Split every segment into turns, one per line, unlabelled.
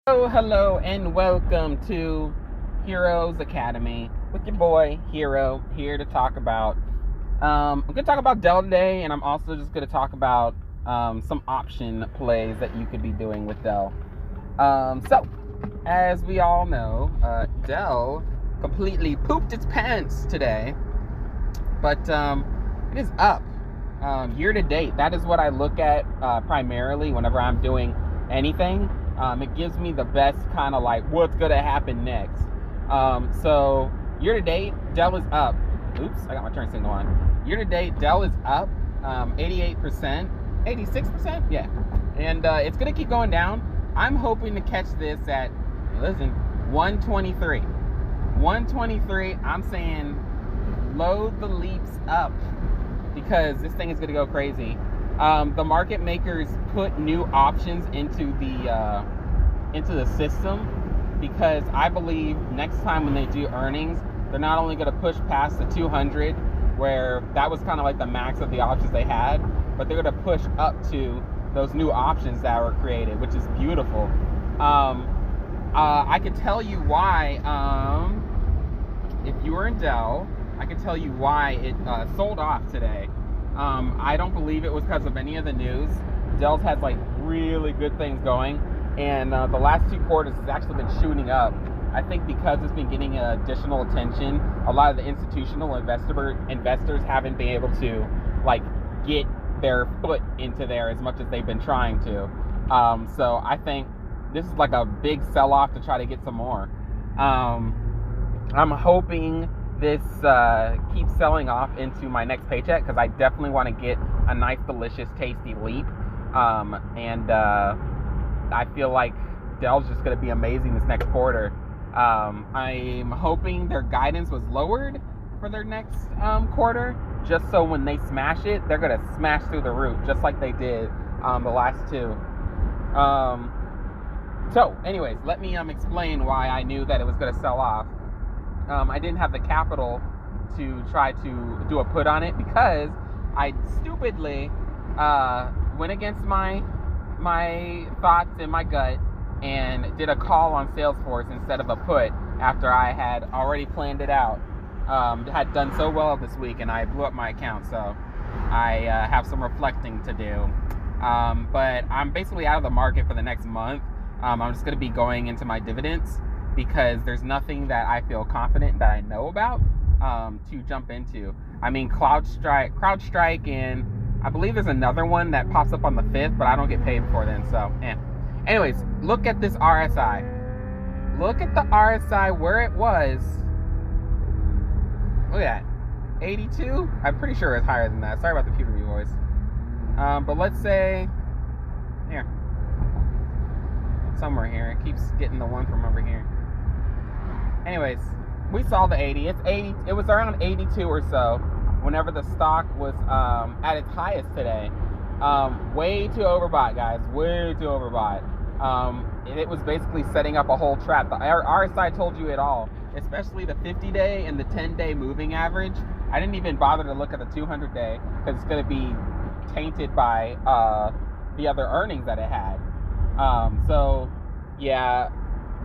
Hello, and welcome to Heroes Academy with your boy Hero here to talk about. I'm going to talk about Dell today, and I'm also just going to talk about some option plays that you could be doing with Dell. As we all know, Dell completely pooped its pants today, but it is up year to date. That is what I look at primarily whenever I'm doing anything. It gives me the best kind of like what's gonna happen next. So year to date, Dell is up. Oops, I got my turn signal on. Year to date, Dell is up 88%, 86%, yeah, and it's gonna keep going down. I'm hoping to catch this at 123. 123. I'm saying load the leaps up because this thing is gonna go crazy. The market makers put new options into the system because I believe next time when they do earnings, they're not only going to push past the 200, where that was kind of like the max of the options they had, but they're going to push up to those new options that were created, which is beautiful. I can tell you why. If you were in Dell, I can tell you why it sold off today. I don't believe it was because of any of the news. Dell's has like really good things going, and the last 2 quarters has actually been shooting up. I think because it's been getting additional attention, a lot of the institutional investors haven't been able to like get their foot into there as much as they've been trying to. So I think this is like a big sell-off to try to get some more. I'm hoping this keeps selling off into my next paycheck because I definitely want to get a nice, delicious, tasty leap. And I feel like Dell's just going to be amazing this next quarter. I'm hoping their guidance was lowered for their next quarter, just so when they smash it, they're going to smash through the roof, just like they did the last 2. So, anyways, let me explain why I knew that it was going to sell off. I didn't have the capital to try to do a put on it because I stupidly went against my thoughts and my gut and did a call on Salesforce instead of a put after I had already planned it out. Had done so well this week and I blew up my account, so I have some reflecting to do. But I'm basically out of the market for the next month. I'm just going to be going into my dividends because there's nothing that I feel confident that I know about to jump into. I mean, CrowdStrike, and I believe there's another one that pops up on the 5th, but I don't get paid before then, so Anyways, look at this RSI. Look at the RSI where it was. Look at that. 82? I'm pretty sure it's higher than that. Sorry about the puberty voice. But let's say, here. Somewhere here. It keeps getting the one from over here. Anyways, we saw the 80. It's 80. It was around 82 or so whenever the stock was at its highest today. Way too overbought, guys. Way too overbought. It was basically setting up a whole trap. The RSI told you it all, especially the 50-day and the 10-day moving average. I didn't even bother to look at the 200-day because it's going to be tainted by the other earnings that it had. So, yeah.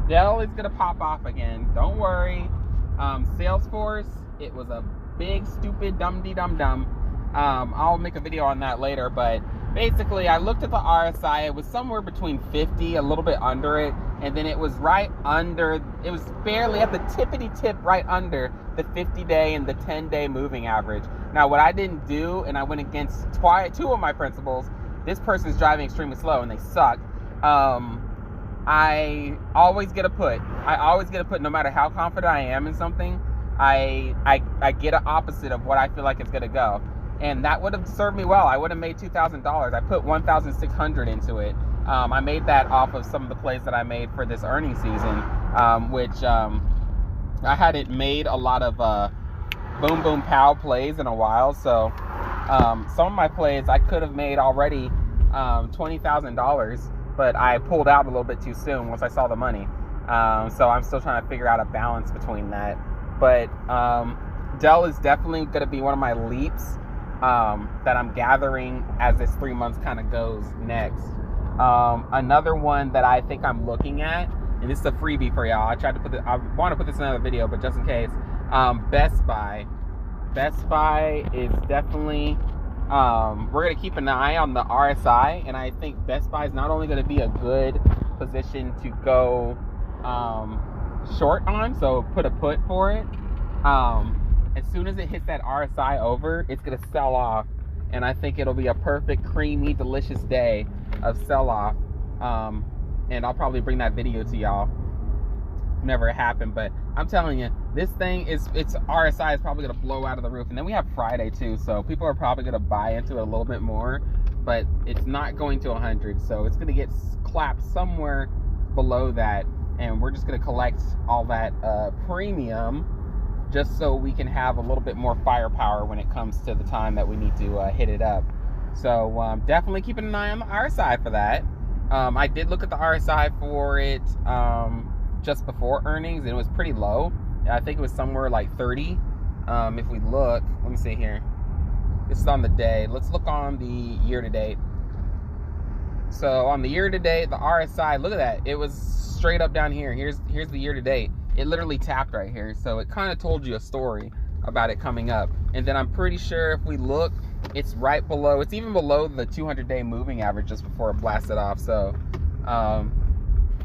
Dell is going to pop off again. Don't worry. Salesforce, it was a big, stupid, dum-de-dum-dum. I'll make a video on that later, but basically I looked at the RSI. It was somewhere between 50, a little bit under it, and then it was right under, it was barely at the tippity-tip right under the 50-day and the 10-day moving average. Now, what I didn't do, and I went against 2 of my principles, this person's driving extremely slow and they suck. I always get a put. I always get a put no matter how confident I am in something. I get an opposite of what I feel like it's going to go. And that would have served me well. I would have made $2,000. I put $1,600 into it. I made that off of some of the plays that I made for this earnings season, which I hadn't made a lot of boom, boom, pow plays in a while. So some of my plays I could have made already $20,000. But I pulled out a little bit too soon once I saw the money. So I'm still trying to figure out a balance between that. But Dell is definitely going to be one of my leaps that I'm gathering as this 3 months kind of goes next. Another one that I think I'm looking at, and this is a freebie for y'all. I want to put this in another video, but just in case. Best Buy. Best Buy is definitely, we're going to keep an eye on the RSI, and I think Best Buy is not only going to be a good position to go short on, so put a put for it. As soon as it hits that RSI over, it's going to sell off, and I think it'll be a perfect, creamy, delicious day of sell-off. And I'll probably bring that video to y'all whenever it happened. But I'm telling you, this thing its RSI is probably gonna blow out of the roof. And then we have Friday too, so people are probably gonna buy into it a little bit more, but it's not going to 100, so it's gonna get clapped somewhere below that, and we're just gonna collect all that premium just so we can have a little bit more firepower when it comes to the time that we need to hit it up. So definitely keeping an eye on the RSI for that. I did look at the RSI for it just before earnings, and it was pretty low. I think it was somewhere like 30. If we look, let me see here. This is on the day. Let's look on the year-to-date. So on the year-to-date, the RSI, look at that. It was straight up down here. Here's the year-to-date. It literally tapped right here. So it kind of told you a story about it coming up. And then I'm pretty sure if we look, it's right below, it's even below the 200-day moving average just before it blasted off. So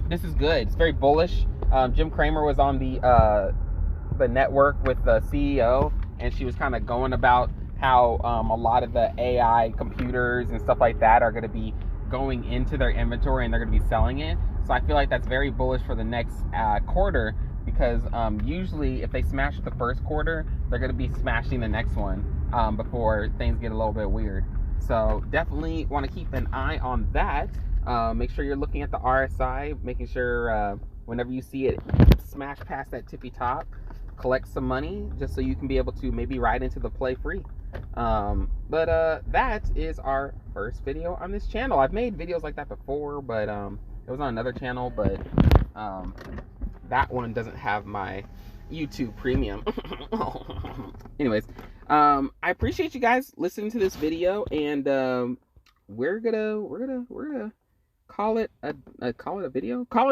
this is good. It's very bullish. Jim Cramer was on the network with the CEO, and she was kind of going about how a lot of the AI computers and stuff like that are going to be going into their inventory, and they're going to be selling it. So I feel like that's very bullish for the next quarter, because usually if they smash the first quarter, they're going to be smashing the next one before things get a little bit weird. So definitely want to keep an eye on that. Make sure you're looking at the RSI, making sure whenever you see it smash past that tippy top, collect some money just so you can be able to maybe ride into the play free. But that is our first video on this channel. I've made videos like that before, but it was on another channel, but that one doesn't have my YouTube premium. Anyways, I appreciate you guys listening to this video, and we're gonna call it a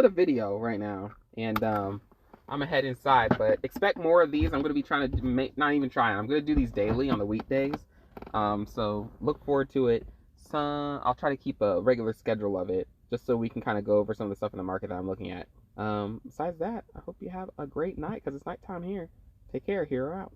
video right now. And I'm gonna head inside, but expect more of these. I'm gonna be trying to make, not even trying, I'm gonna do these daily on the weekdays. So look forward to it. I'll try to keep a regular schedule of it, just so we can kind of go over some of the stuff in the market that I'm looking at. Besides that, I hope you have a great night, because it's nighttime here. Take care. Hero out.